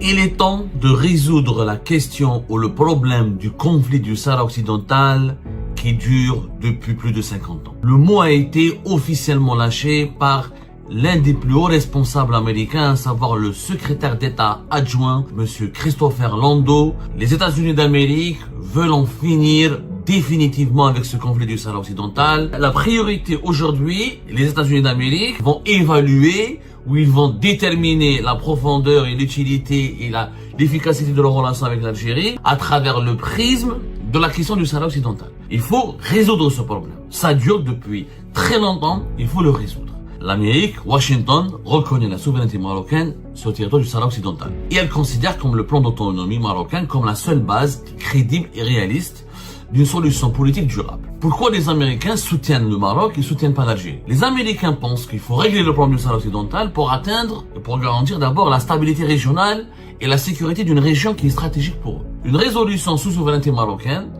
Il est temps de résoudre la question ou le problème du conflit du Sahara occidental qui dure depuis plus de 50 ans. Le mot a été officiellement lâché par l'un des plus hauts responsables américains, à savoir le secrétaire d'État adjoint, M. Christopher Landau. Les États-Unis d'Amérique veulent en finir définitivement avec ce conflit du Sahara occidental. La priorité aujourd'hui, les États-Unis d'Amérique vont évaluer où ils vont déterminer la profondeur et l'utilité et l'efficacité de leur relation avec l'Algérie à travers le prisme de la question du Sahara occidental. Il faut résoudre ce problème. Ça dure depuis très longtemps, il faut le résoudre. L'Amérique, Washington, reconnaît la souveraineté marocaine sur le territoire du Sahara occidental. Et elle considère comme le plan d'autonomie marocain comme la seule base crédible et réaliste d'une solution politique durable. Pourquoi les Américains soutiennent le Maroc et soutiennent pas l'Algérie? Les Américains pensent qu'il faut régler le problème du Sahara occidental pour atteindre et pour garantir d'abord la stabilité régionale et la sécurité d'une région qui est stratégique pour eux. Une résolution sous souveraineté marocaine,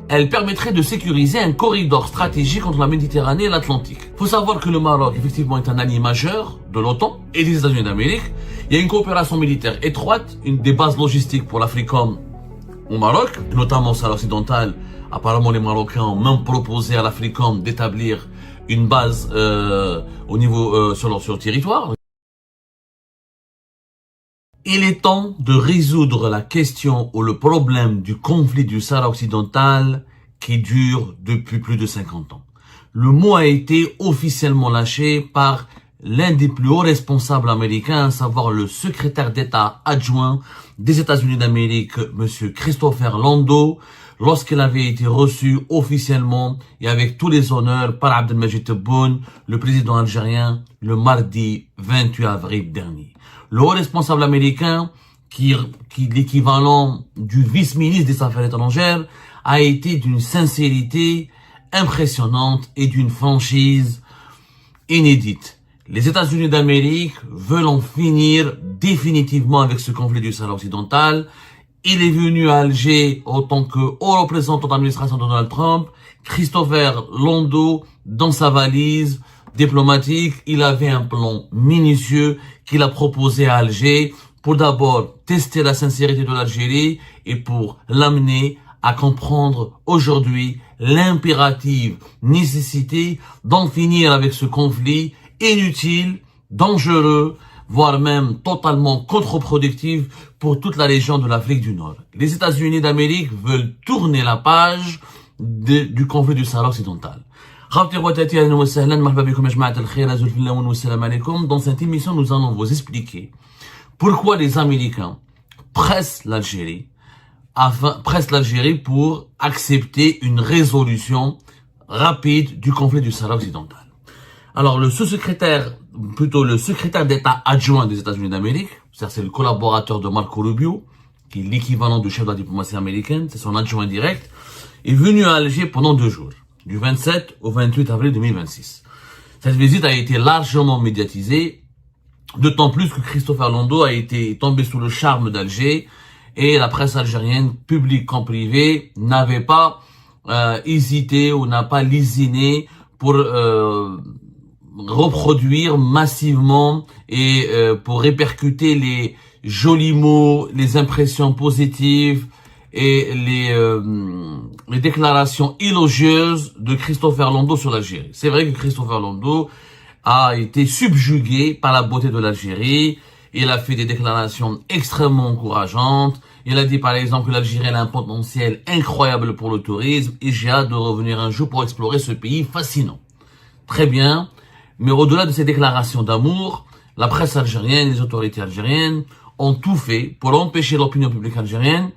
elle permettrait de sécuriser un corridor stratégique entre la Méditerranée et l'Atlantique. Il faut savoir que le Maroc, effectivement, est un allié majeur de l'OTAN et des États-Unis d'Amérique. Il y a une coopération militaire étroite, une des bases logistiques pour l'Africom au Maroc, notamment au Sahara occidental. Apparemment, les Marocains ont même proposé à l'Africom d'établir une base au niveau sur leur territoire. Il est temps de résoudre la question ou le problème du conflit du Sahara occidental qui dure depuis plus de 50 ans. Le mot a été officiellement lâché par l'un des plus hauts responsables américains, à savoir le secrétaire d'État adjoint des États-Unis d'Amérique, M. Christopher Landau, lorsqu'il avait été reçu officiellement et avec tous les honneurs par Abdelmadjid Tebboune, le président algérien, le mardi 28 avril dernier. Le haut responsable américain, qui est l'équivalent du vice-ministre des Affaires étrangères, a été d'une sincérité impressionnante et d'une franchise inédite. Les États-Unis d'Amérique veulent en finir définitivement avec ce conflit du Sahara occidental. Il est venu à Alger en tant que haut représentant de l'administration de Donald Trump. Christopher Landau, dans sa valise diplomatique, il avait un plan minutieux qu'il a proposé à Alger pour d'abord tester la sincérité de l'Algérie et pour l'amener à comprendre aujourd'hui l'impérative nécessité d'en finir avec ce conflit inutile, dangereux, voire même totalement contre-productif pour toute la région de l'Afrique du Nord. Les États-Unis d'Amérique veulent tourner la page du conflit du Sahara occidental. Dans cette émission, nous allons vous expliquer pourquoi les Américains pressent l'Algérie pour accepter une résolution rapide du conflit du Sahara occidental. Alors, le secrétaire d'État adjoint des États-Unis d'Amérique, c'est le collaborateur de Marco Rubio, qui est l'équivalent du chef de la diplomatie américaine, c'est son adjoint direct, est venu à Alger pendant 2 jours, du 27 au 28 avril 2026. Cette visite a été largement médiatisée, d'autant plus que Christopher Landau a été tombé sous le charme d'Alger et la presse algérienne, publique comme privée, n'avait pas hésité ou n'a pas lésiné pour reproduire massivement et pour répercuter les jolis mots, les impressions positives et les déclarations élogieuses de Christopher Landau sur l'Algérie. C'est vrai que Christopher Landau a été subjugué par la beauté de l'Algérie. Il a fait des déclarations extrêmement encourageantes. Il a dit par exemple que l'Algérie a un potentiel incroyable pour le tourisme et j'ai hâte de revenir un jour pour explorer ce pays fascinant. Très bien. Mais au-delà de ces déclarations d'amour, la presse algérienne, les autorités algériennes ont tout fait pour empêcher l'opinion publique algérienne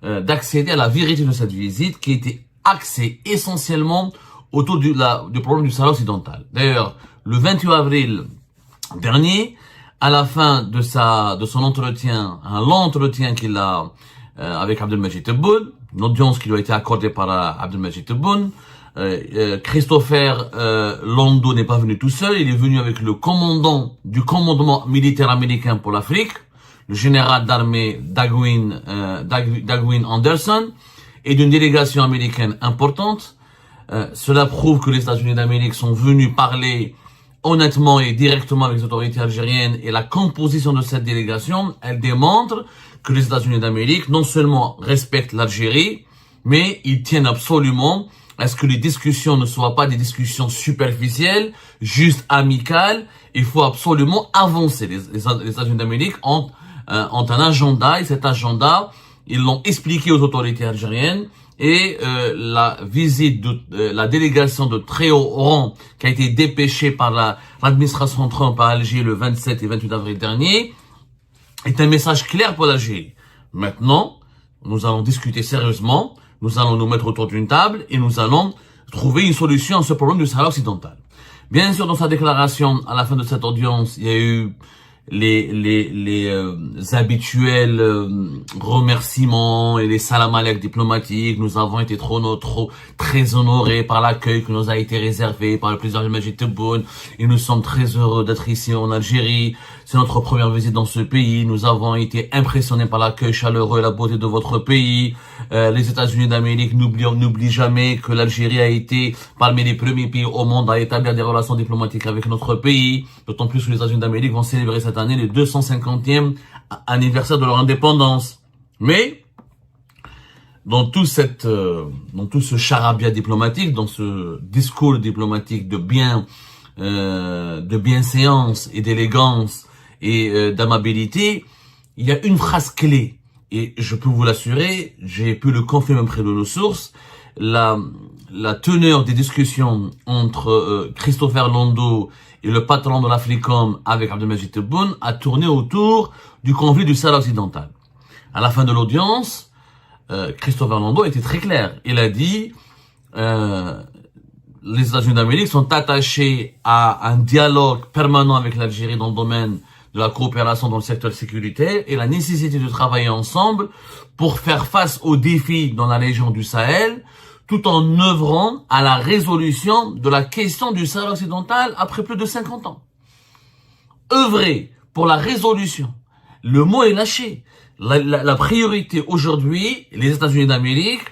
d'accéder à la vérité de cette visite qui était axée essentiellement autour du problème du Sahara occidental. D'ailleurs, le 28 avril dernier, à la fin de son entretien, un long entretien qu'il a avec Abdelmadjid Tebboune, une audience qui lui a été accordée par Abdelmadjid Tebboune, Christopher Landau n'est pas venu tout seul, il est venu avec le commandant du commandement militaire américain pour l'Afrique, le général d'armée Dagwin Anderson, et d'une délégation américaine importante. Cela prouve que les États-Unis d'Amérique sont venus parler honnêtement et directement avec les autorités algériennes, et la composition de cette délégation, elle démontre que les États-Unis d'Amérique non seulement respectent l'Algérie, mais ils tiennent absolument à ce que les discussions ne soient pas des discussions superficielles, juste amicales. Il faut absolument avancer. Les États-Unis d'Amérique ont un agenda, et cet agenda, ils l'ont expliqué aux autorités algériennes. Et la visite de la délégation de très haut rang qui a été dépêchée par l'administration Trump à Alger le 27 et 28 avril dernier est un message clair pour l'Algérie. Maintenant, nous allons discuter sérieusement, nous allons nous mettre autour d'une table et nous allons trouver une solution à ce problème du Sahara occidental. Bien sûr, dans sa déclaration, à la fin de cette audience, il y a eu les habituels remerciements et les salam alek diplomatiques. Nous avons été très honorés par l'accueil qui nous a été réservé par le président Majid Tebboune et nous sommes très heureux d'être ici en Algérie. C'est notre première visite dans ce pays. Nous avons été impressionnés par l'accueil chaleureux et la beauté de votre pays. Les États-Unis d'Amérique n'oublient jamais que l'Algérie a été parmi les premiers pays au monde à établir des relations diplomatiques avec notre pays. D'autant plus que les États-Unis d'Amérique vont célébrer cette année le 250e anniversaire de leur indépendance. Mais dans tout ce charabia diplomatique, dans ce discours diplomatique de bienséance et d'élégance et d'amabilité, il y a une phrase clé. Et je peux vous l'assurer, j'ai pu le confirmer auprès de nos sources, la teneur des discussions entre Christopher Londo et le patron de l'Africom avec Abdelmajid Tebboune a tourné autour du conflit du Sahara occidental. À la fin de l'audience, Christopher Londo était très clair. Il a dit les États-Unis d'Amérique sont attachés à un dialogue permanent avec l'Algérie dans le domaine de la coopération dans le secteur sécuritaire et la nécessité de travailler ensemble pour faire face aux défis dans la région du Sahel, tout en œuvrant à la résolution de la question du Sahara occidental après plus de 50 ans. Œuvrer pour la résolution. Le mot est lâché. La priorité aujourd'hui, les États-Unis d'Amérique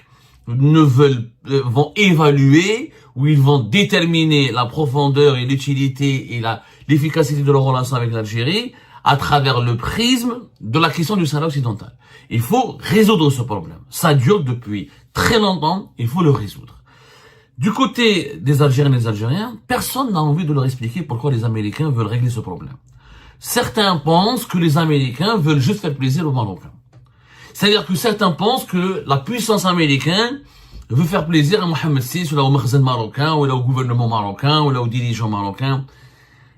vont évaluer ou ils vont déterminer la profondeur et l'utilité et l'efficacité de leur relation avec l'Algérie à travers le prisme de la question du Sahara occidental. Il faut résoudre ce problème. Ça dure depuis très longtemps, il faut le résoudre. Du côté des Algériens et des Algériens, personne n'a envie de leur expliquer pourquoi les Américains veulent régler ce problème. Certains pensent que les Américains veulent juste faire plaisir aux Marocains. C'est-à-dire que certains pensent que la puissance américaine veut faire plaisir à Mohamed VI, ou là au Makhzen marocain, ou là au gouvernement marocain, ou là aux dirigeants marocains.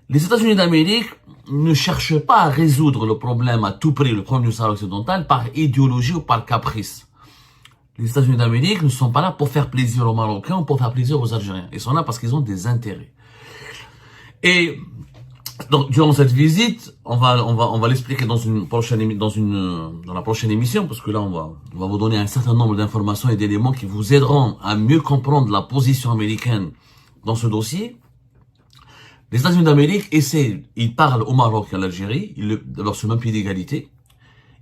Les États-Unis d'Amérique ne cherchent pas à résoudre le problème à tout prix, le problème du Sahara occidental, par idéologie ou par caprice. Les États-Unis d'Amérique ne sont pas là pour faire plaisir aux Marocains ou pour faire plaisir aux Algériens. Ils sont là parce qu'ils ont des intérêts. Et donc, durant cette visite, on va l'expliquer dans la prochaine émission, parce que là, on va vous donner un certain nombre d'informations et d'éléments qui vous aideront à mieux comprendre la position américaine dans ce dossier. Les États-Unis d'Amérique ils parlent au Maroc et à l'Algérie, d'abord sur le même pied d'égalité,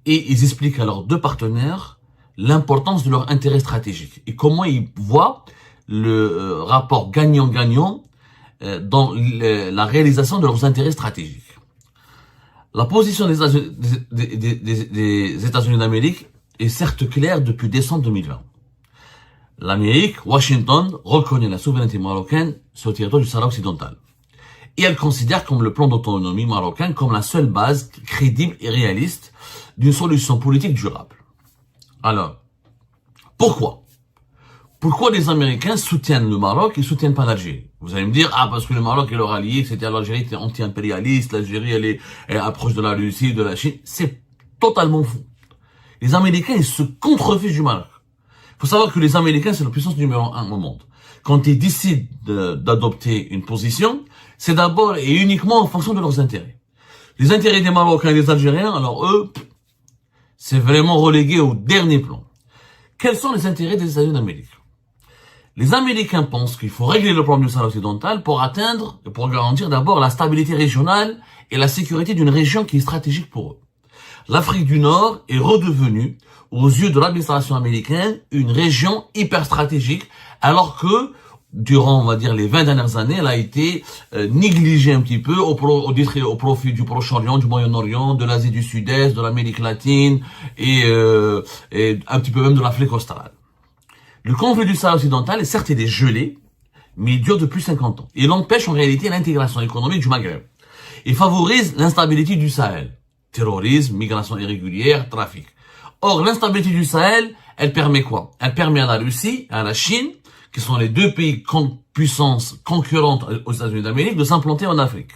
et ils expliquent à leurs deux partenaires l'importance de leur intérêt stratégique et comment ils voient le rapport gagnant-gagnant dans la réalisation de leurs intérêts stratégiques. La position des États-Unis d'Amérique est certes claire depuis décembre 2020. L'Amérique, Washington, reconnaît la souveraineté marocaine sur le territoire du Sahara occidental. Et elle considère comme le plan d'autonomie marocain comme la seule base crédible et réaliste d'une solution politique durable. Alors, pourquoi les Américains soutiennent le Maroc et soutiennent pas l'Algérie? Vous allez me dire, parce que le Maroc est leur allié, c'est-à-dire l'Algérie était anti-impérialiste, l'Algérie elle est approche de la Russie, de la Chine. C'est totalement faux. Les Américains, ils se contrefusent du Maroc. Il faut savoir que les Américains, c'est la puissance numéro 1 au monde. Quand ils décident d'adopter une position, c'est d'abord et uniquement en fonction de leurs intérêts. Les intérêts des Marocains et des Algériens, alors eux, c'est vraiment relégué au dernier plan. Quels sont les intérêts des États-Unis d'Amérique? Les Américains pensent qu'il faut régler le problème du Sahara occidental pour garantir d'abord la stabilité régionale et la sécurité d'une région qui est stratégique pour eux. L'Afrique du Nord est redevenue, aux yeux de l'administration américaine, une région hyper stratégique, alors que durant, on va dire, les 20 dernières années, elle a été négligée un petit peu au profit du Proche-Orient, du Moyen-Orient, de l'Asie du Sud-Est, de l'Amérique latine et un petit peu même de l'Afrique australe. Le conflit du Sahel occidental, certes, il est gelé, mais il dure depuis 50 ans. Il empêche en réalité l'intégration économique du Maghreb. Il favorise l'instabilité du Sahel. Terrorisme, migration irrégulière, trafic. Or, l'instabilité du Sahel, elle permet quoi? Elle permet à la Russie, à la Chine, qui sont les deux pays puissances concurrentes aux États-Unis d'Amérique, de s'implanter en Afrique.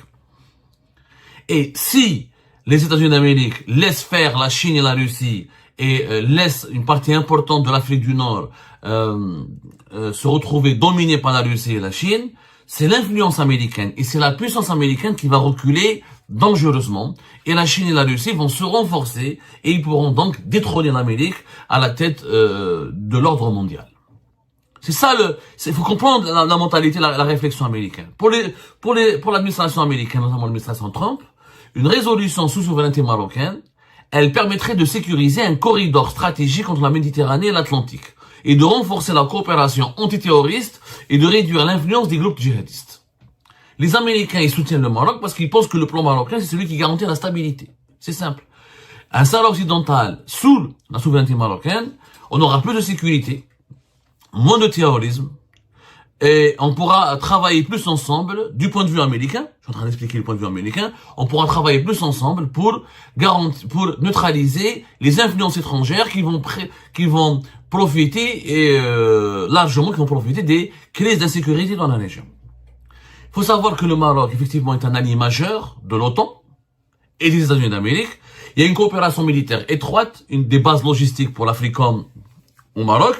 Et si les États-Unis d'Amérique laissent faire la Chine et la Russie et laissent une partie importante de l'Afrique du Nord se retrouver dominée par la Russie et la Chine, c'est l'influence américaine et c'est la puissance américaine qui va reculer dangereusement et la Chine et la Russie vont se renforcer et ils pourront donc détrôner l'Amérique à la tête de l'ordre mondial. C'est ça il faut comprendre la mentalité, la réflexion américaine. Pour l'administration américaine, notamment l'administration Trump, une résolution sous souveraineté marocaine, elle permettrait de sécuriser un corridor stratégique entre la Méditerranée et l'Atlantique et de renforcer la coopération antiterroriste et de réduire l'influence des groupes djihadistes. Les Américains, ils soutiennent le Maroc parce qu'ils pensent que le plan marocain, c'est celui qui garantit la stabilité. C'est simple. Un Sahara occidental sous la souveraineté marocaine, on aura plus de sécurité, moins de terrorisme, et on pourra travailler plus ensemble du point de vue américain. Je suis en train d'expliquer le point de vue américain. On pourra travailler plus ensemble pour neutraliser les influences étrangères qui vont profiter largement, qui vont profiter des crises d'insécurité dans la région. Il faut savoir que le Maroc, effectivement, est un allié majeur de l'OTAN et des États-Unis d'Amérique. Il y a une coopération militaire étroite, des bases logistiques pour l'Africom au Maroc,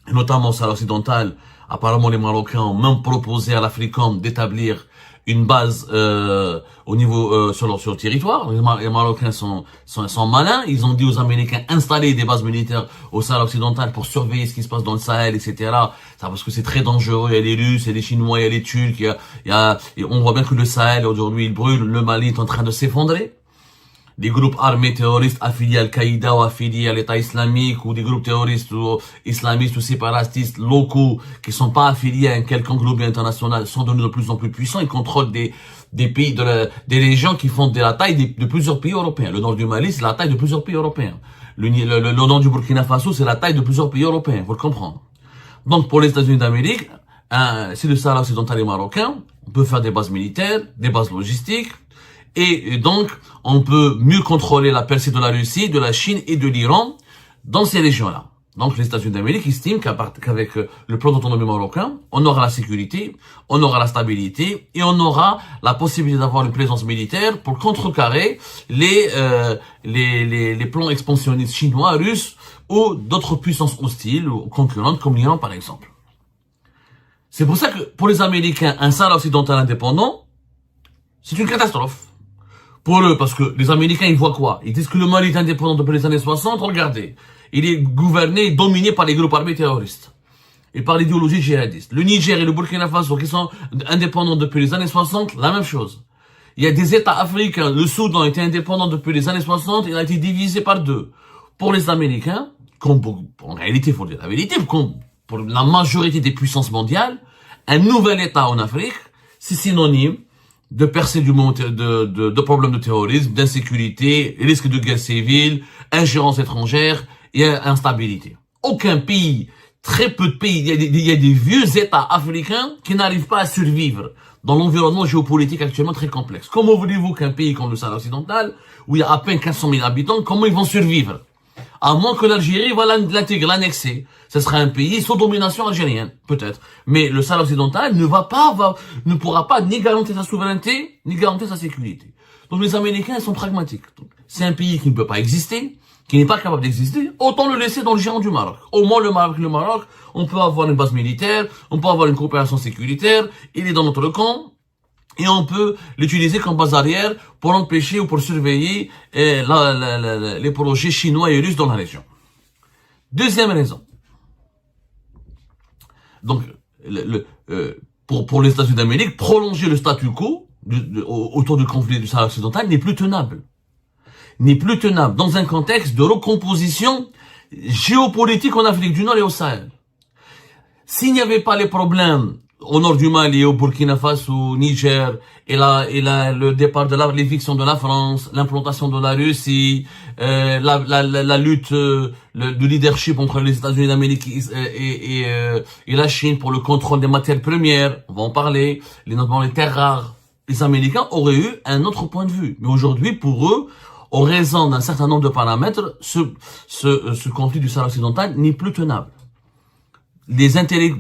et notamment au Sahara occidental. Apparemment, les Marocains ont même proposé à l'Africom d'établir une base au niveau sur leur territoire. Les Marocains sont malins. Ils ont dit aux Américains installer des bases militaires au Sahel occidental pour surveiller ce qui se passe dans le Sahel, etc. Ça parce que c'est très dangereux. Il y a les Russes, il y a les Chinois, il y a les Turcs. Et on voit bien que le Sahel aujourd'hui il brûle. Le Mali est en train de s'effondrer. Des groupes armés terroristes affiliés à Al-Qaïda ou affiliés à l'État islamique ou des groupes terroristes ou islamistes ou séparatistes locaux qui sont pas affiliés à un quelconque groupe international sont devenus de plus en plus puissants. Ils contrôlent des pays, des régions qui font de la taille de plusieurs pays européens. Le nord du Mali, c'est la taille de plusieurs pays européens. Le nord du Burkina Faso, c'est la taille de plusieurs pays européens. Faut le comprendre. Donc, pour les États-Unis d'Amérique, si le Sahara occidental est marocain, on peut faire des bases militaires, des bases logistiques, et donc, on peut mieux contrôler la percée de la Russie, de la Chine et de l'Iran dans ces régions-là. Donc, les États-Unis d'Amérique estiment qu'avec le plan d'autonomie marocain, on aura la sécurité, on aura la stabilité et on aura la possibilité d'avoir une présence militaire pour contrecarrer les plans expansionnistes chinois, russes ou d'autres puissances hostiles ou concurrentes comme l'Iran, par exemple. C'est pour ça que, pour les Américains, un Sahara occidental indépendant, c'est une catastrophe. Pour eux, parce que les Américains, ils voient quoi? Ils disent que le Mali est indépendant depuis les années 60, regardez. Il est gouverné, dominé par les groupes armés terroristes. Et par l'idéologie djihadiste. Le Niger et le Burkina Faso, qui sont indépendants depuis les années 60, la même chose. Il y a des États africains, le Soudan était indépendant depuis les années 60, il a été divisé par deux. Pour les Américains, en réalité, il faut dire la vérité, pour la majorité des puissances mondiales, un nouvel État en Afrique, c'est synonyme de percée de problèmes de terrorisme, d'insécurité, risque de guerre civile, ingérence étrangère et instabilité. Aucun pays, très peu de pays, il y a des vieux États africains qui n'arrivent pas à survivre dans l'environnement géopolitique actuellement très complexe. Comment voulez-vous qu'un pays comme le Sahara occidental, où il y a à peine 400 000 habitants, comment ils vont survivre? À moins que l'Algérie va l'intégrer, l'annexer. Ce sera un pays sous domination algérienne, peut-être. Mais le Sahel occidental ne pourra pas ni garantir sa souveraineté, ni garantir sa sécurité. Donc les Américains, ils sont pragmatiques. C'est un pays qui ne peut pas exister, qui n'est pas capable d'exister, autant le laisser dans le giron du Maroc. Au moins le Maroc, on peut avoir une base militaire, on peut avoir une coopération sécuritaire, il est dans notre camp, et on peut l'utiliser comme base arrière pour empêcher ou pour surveiller les projets chinois et russes dans la région. Deuxième raison. Donc, pour les États-Unis d'Amérique, prolonger le statu quo autour du conflit du Sahara occidental n'est plus tenable. N'est plus tenable dans un contexte de recomposition géopolitique en Afrique du Nord et au Sahel. S'il n'y avait pas les problèmes au nord du Mali, au Burkina Faso, au Niger, le départ de l'éviction de la France, l'implantation de la Russie, la lutte, le leadership entre les États-Unis d'Amérique et la Chine pour le contrôle des matières premières, on va en parler, notamment les terres rares, les Américains auraient eu un autre point de vue. Mais aujourd'hui, pour eux, en raison d'un certain nombre de paramètres, ce conflit du Sahara occidental n'est plus tenable. Les intérêts,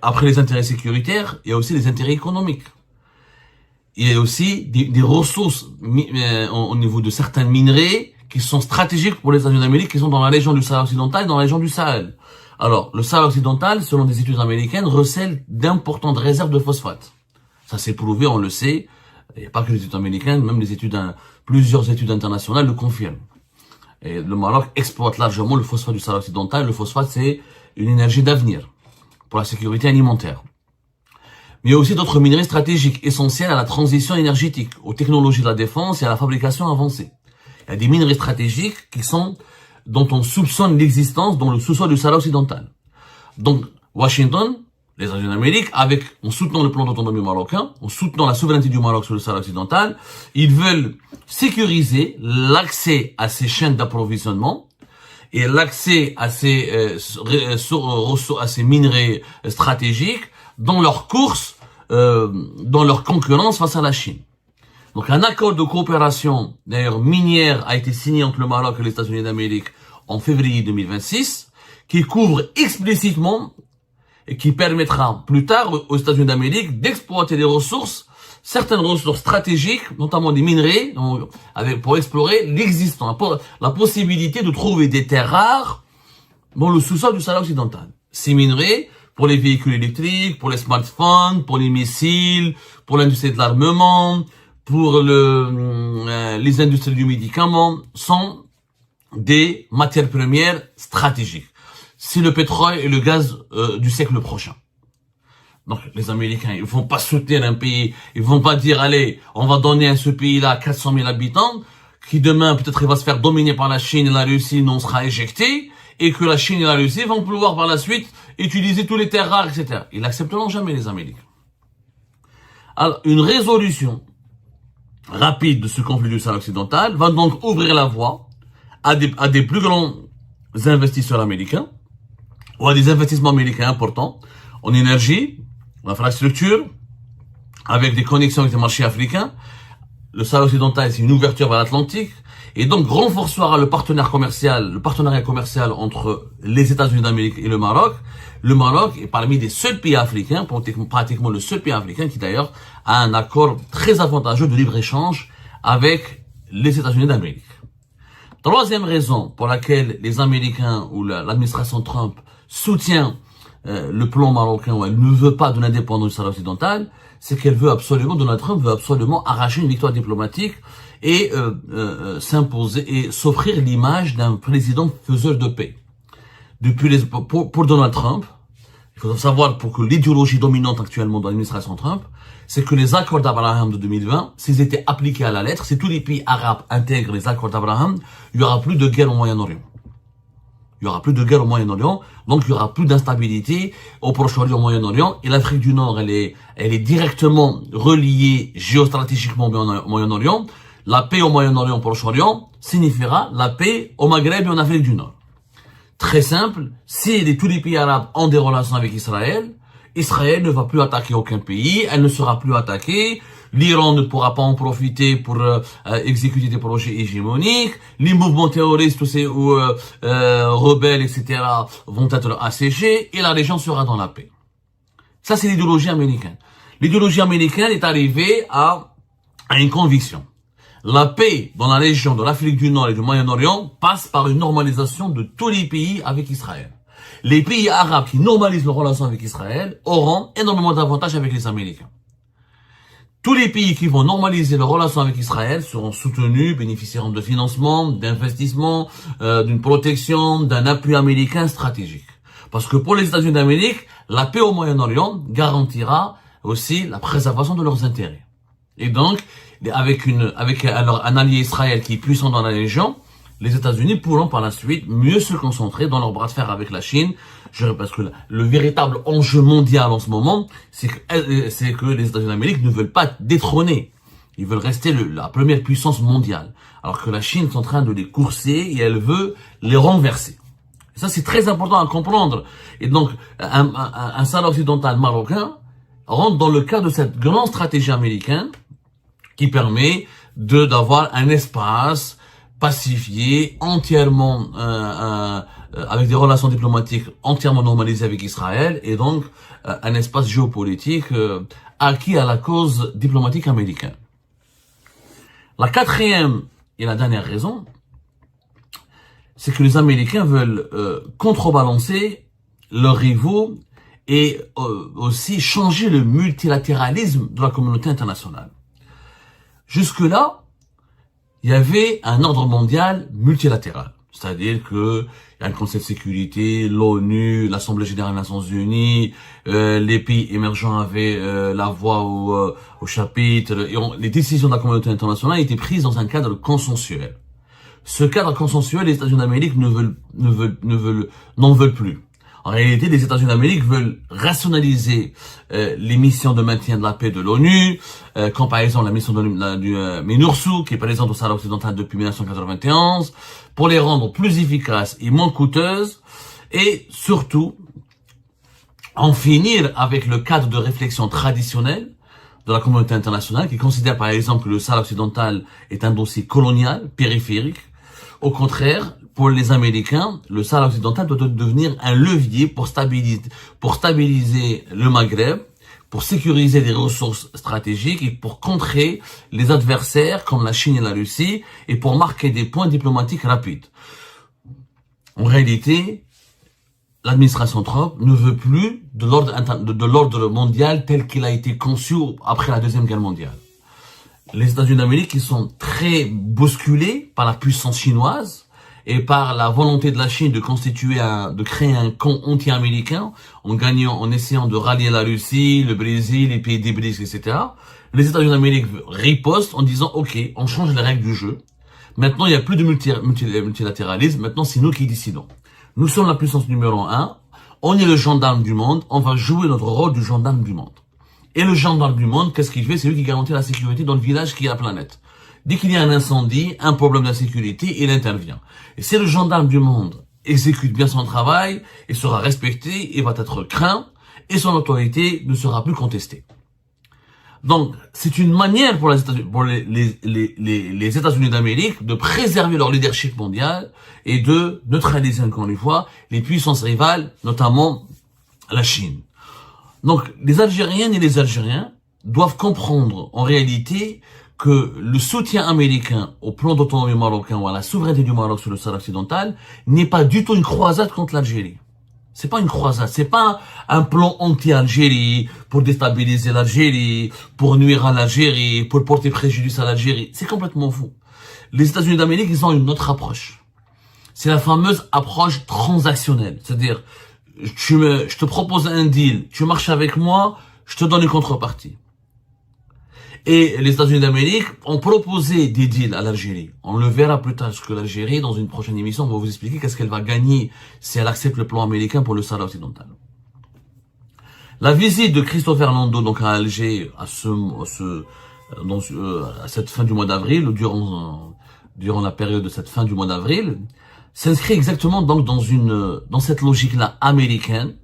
après les intérêts sécuritaires, il y a aussi les intérêts économiques. Il y a aussi des ressources au niveau de certains minerais qui sont stratégiques pour les États-Unis d'Amérique, qui sont dans la région du Sahara occidental et dans la région du Sahel. Alors, le Sahara occidental, selon des études américaines, recèle d'importantes réserves de phosphate. Ça s'est prouvé, on le sait. Il n'y a pas que les études américaines, même plusieurs études internationales le confirment. Et le Maroc exploite largement le phosphate du Sahara occidental. Le phosphate, c'est une énergie d'avenir pour la sécurité alimentaire. Mais il y a aussi d'autres minerais stratégiques essentiels à la transition énergétique, aux technologies de la défense et à la fabrication avancée. Il y a des minerais stratégiques dont on soupçonne l'existence dans le sous-sol du Sahara occidental. Donc, Washington, les États-Unis d'Amérique, en soutenant le plan d'autonomie marocain, en soutenant la souveraineté du Maroc sur le Sahara occidental, ils veulent sécuriser l'accès à ces chaînes d'approvisionnement et l'accès à ces minerais stratégiques dans leur course, dans leur concurrence face à la Chine. Donc un accord de coopération, d'ailleurs minière, a été signé entre le Maroc et les États-Unis d'Amérique en février 2026, qui couvre explicitement et qui permettra plus tard aux États-Unis d'Amérique d'exploiter certaines ressources stratégiques, notamment des minerais, pour explorer l'existant, la possibilité de trouver des terres rares dans le sous-sol du Sahara occidental. Ces minerais, pour les véhicules électriques, pour les smartphones, pour les missiles, pour l'industrie de l'armement, pour les industries du médicament, sont des matières premières stratégiques. C'est le pétrole et le gaz du siècle prochain. Donc les Américains, ils vont pas soutenir un pays, ils vont pas dire allez, on va donner à ce pays-là 400 000 habitants, qui demain peut-être il va se faire dominer par la Chine et la Russie, nous on sera éjectés, et que la Chine et la Russie vont pouvoir par la suite utiliser tous les terres rares, etc. Ils n'accepteront jamais les Américains. Alors une résolution rapide de ce conflit du Sahara occidental va donc ouvrir la voie à des plus grands investisseurs américains, ou à des investissements américains importants, en énergie, en infrastructure, avec des connexions avec les marchés africains. Le Sahara occidental, c'est une ouverture vers l'Atlantique, et donc renforcera le partenariat commercial entre les États-Unis d'Amérique et le Maroc. Le Maroc est parmi les seuls pays africains, pratiquement le seul pays africain qui d'ailleurs a un accord très avantageux de libre-échange avec les États-Unis d'Amérique. Troisième raison pour laquelle les Américains ou l'administration Trump soutient le plan marocain, où elle ne veut pas de l'indépendance du Sahara occidental, c'est Donald Trump veut absolument arracher une victoire diplomatique et s'imposer et s'offrir l'image d'un président faiseur de paix. Pour Donald Trump, il faut savoir pour que l'idéologie dominante actuellement dans l'administration Trump, c'est que les accords d'Abraham de 2020, s'ils étaient appliqués à la lettre, si tous les pays arabes intègrent les accords d'Abraham, il n'y aura plus de guerre au Moyen-Orient. Il y aura plus de guerre au Moyen-Orient, donc il y aura plus d'instabilité au Proche-Orient, au Moyen-Orient, et l'Afrique du Nord, elle est directement reliée géostratégiquement au Moyen-Orient. La paix au Moyen-Orient, au Proche-Orient, signifiera la paix au Maghreb et en Afrique du Nord. Très simple, si tous les pays arabes ont des relations avec Israël, Israël ne va plus attaquer aucun pays, elle ne sera plus attaquée, l'Iran ne pourra pas en profiter pour exécuter des projets hégémoniques, les mouvements terroristes ou rebelles, etc. vont être asséchés, et la région sera dans la paix. Ça, c'est l'idéologie américaine. L'idéologie américaine est arrivée à une conviction. La paix dans la région de l'Afrique du Nord et du Moyen-Orient passe par une normalisation de tous les pays avec Israël. Les pays arabes qui normalisent leurs relations avec Israël auront énormément d'avantages avec les Américains. Tous les pays qui vont normaliser leurs relations avec Israël seront soutenus, bénéficieront de financement, d'investissement, d'une protection, d'un appui américain stratégique. Parce que pour les États-Unis d'Amérique, la paix au Moyen-Orient garantira aussi la préservation de leurs intérêts. Et donc, avec un allié Israël qui est puissant dans la région, les États-Unis pourront par la suite mieux se concentrer dans leur bras de fer avec la Chine. Parce que le véritable enjeu mondial en ce moment, c'est que les États-Unis d'Amérique ne veulent pas détrôner. Ils veulent rester la première puissance mondiale. Alors que la Chine est en train de les courser et elle veut les renverser. Et ça, c'est très important à comprendre. Et donc, un Sahara occidental marocain rentre dans le cadre de cette grande stratégie américaine qui permet d'avoir un espace pacifié, entièrement avec des relations diplomatiques entièrement normalisées avec Israël, et donc un espace géopolitique acquis à la cause diplomatique américaine. La quatrième et la dernière raison, c'est que les Américains veulent contrebalancer leurs rivaux et aussi changer le multilatéralisme de la communauté internationale. Jusque-là, il y avait un ordre mondial multilatéral. C'est-à-dire que il y a le Conseil de sécurité, l'ONU, l'Assemblée générale des Nations unies, les pays émergents avaient la voix au chapitre, et les décisions de la communauté internationale étaient prises dans un cadre consensuel. Ce cadre consensuel, les États-Unis d'Amérique n'en veulent plus. En réalité, les États-Unis d'Amérique veulent rationaliser les missions de maintien de la paix de l'ONU, comme par exemple la mission du MINURSO, qui est présente au Sahara occidental depuis 1991, pour les rendre plus efficaces et moins coûteuses, et surtout, en finir avec le cadre de réflexion traditionnel de la communauté internationale, qui considère par exemple que le Sahara occidental est un dossier colonial, périphérique. Au contraire, pour les Américains, le Sahara occidental doit devenir un levier pour stabiliser le Maghreb, pour sécuriser les ressources stratégiques et pour contrer les adversaires comme la Chine et la Russie et pour marquer des points diplomatiques rapides. En réalité, l'administration Trump ne veut plus de l'ordre mondial tel qu'il a été conçu après la Deuxième Guerre mondiale. Les États-Unis d'Amérique, qui sont très bousculés par la puissance chinoise, et par la volonté de la Chine de créer un camp anti-américain en essayant de rallier la Russie, le Brésil, les pays des BRICS, etc. Les États-Unis d'Amérique ripostent en disant OK, on change les règles du jeu. Maintenant, il n'y a plus de multilatéralisme. Maintenant, c'est nous qui décidons. Nous sommes la puissance numéro 1. On est le gendarme du monde. On va jouer notre rôle du gendarme du monde. Et le gendarme du monde, qu'est-ce qu'il fait? C'est lui qui garantit la sécurité dans le village qui est la planète. Dès qu'il y a un incendie, un problème d'insécurité, il intervient. Et si le gendarme du monde exécute bien son travail, il sera respecté, il va être craint, et son autorité ne sera plus contestée. Donc, c'est une manière pour les États-Unis d'Amérique de préserver leur leadership mondial et de neutraliser encore une fois les puissances rivales, notamment la Chine. Donc, les Algériennes et les Algériens doivent comprendre en réalité que le soutien américain au plan d'autonomie marocain ou à la souveraineté du Maroc sur le Sahara occidental n'est pas du tout une croisade contre l'Algérie. C'est pas une croisade, c'est pas un plan anti-Algérie pour déstabiliser l'Algérie, pour nuire à l'Algérie, pour porter préjudice à l'Algérie. C'est complètement faux. Les États-Unis d'Amérique, ils ont une autre approche. C'est la fameuse approche transactionnelle. C'est-à-dire, je te propose un deal, tu marches avec moi, je te donne une contrepartie. Et les États-Unis d'Amérique ont proposé des deals à l'Algérie. On le verra plus tard, parce que l'Algérie, dans une prochaine émission, on va vous expliquer qu'est-ce qu'elle va gagner si elle accepte le plan américain pour le Sahara occidental. La visite de Christopher Landau, donc à Alger, à cette fin du mois d'avril, durant la période de cette fin du mois d'avril, s'inscrit exactement donc dans cette logique-là américaine,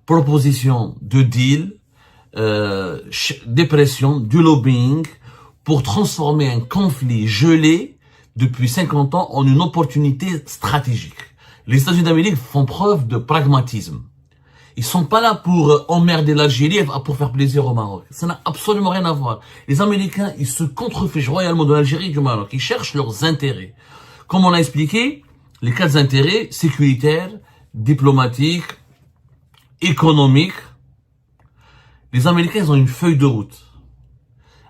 proposition de deal, des pressions, du lobbying pour transformer un conflit gelé depuis 50 ans en une opportunité stratégique. Les États-Unis d'Amérique font preuve de pragmatisme. Ils sont pas là pour emmerder l'Algérie pour faire plaisir au Maroc. Ça n'a absolument rien à voir. Les Américains, ils se contrefichent royalement de l'Algérie et du Maroc. Ils cherchent leurs intérêts. Comme on l'a expliqué, les quatre intérêts sécuritaires, diplomatiques, économiques. Les Américains, ils ont une feuille de route.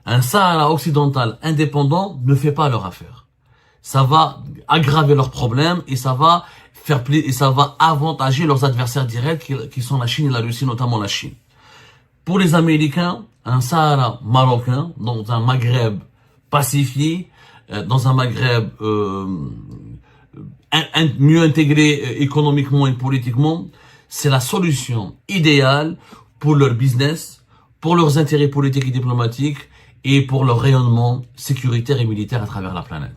Un Sahara occidental indépendant ne fait pas leur affaire. Ça va aggraver leurs problèmes et ça va avantager leurs adversaires directs qui sont la Chine et la Russie, notamment la Chine. Pour les Américains, un Sahara marocain, dans un Maghreb pacifié, dans un Maghreb mieux intégrés économiquement et politiquement, c'est la solution idéale pour leur business, pour leurs intérêts politiques et diplomatiques et pour leur rayonnement sécuritaire et militaire à travers la planète.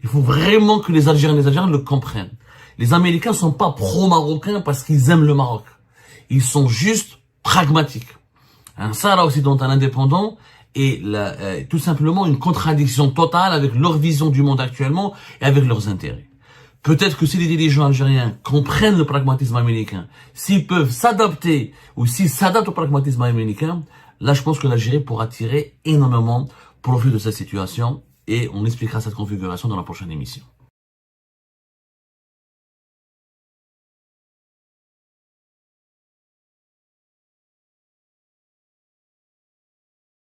Il faut vraiment que les Algériens le comprennent. Les Américains sont pas pro-marocains parce qu'ils aiment le Maroc. Ils sont juste pragmatiques. Un Sahara occidental indépendant est tout simplement une contradiction totale avec leur vision du monde actuellement et avec leurs intérêts. Peut-être que si les dirigeants algériens comprennent le pragmatisme américain, s'ils peuvent s'adapter ou s'ils s'adaptent au pragmatisme américain, là je pense que l'Algérie pourra tirer énormément profit de cette situation et on expliquera cette configuration dans la prochaine émission.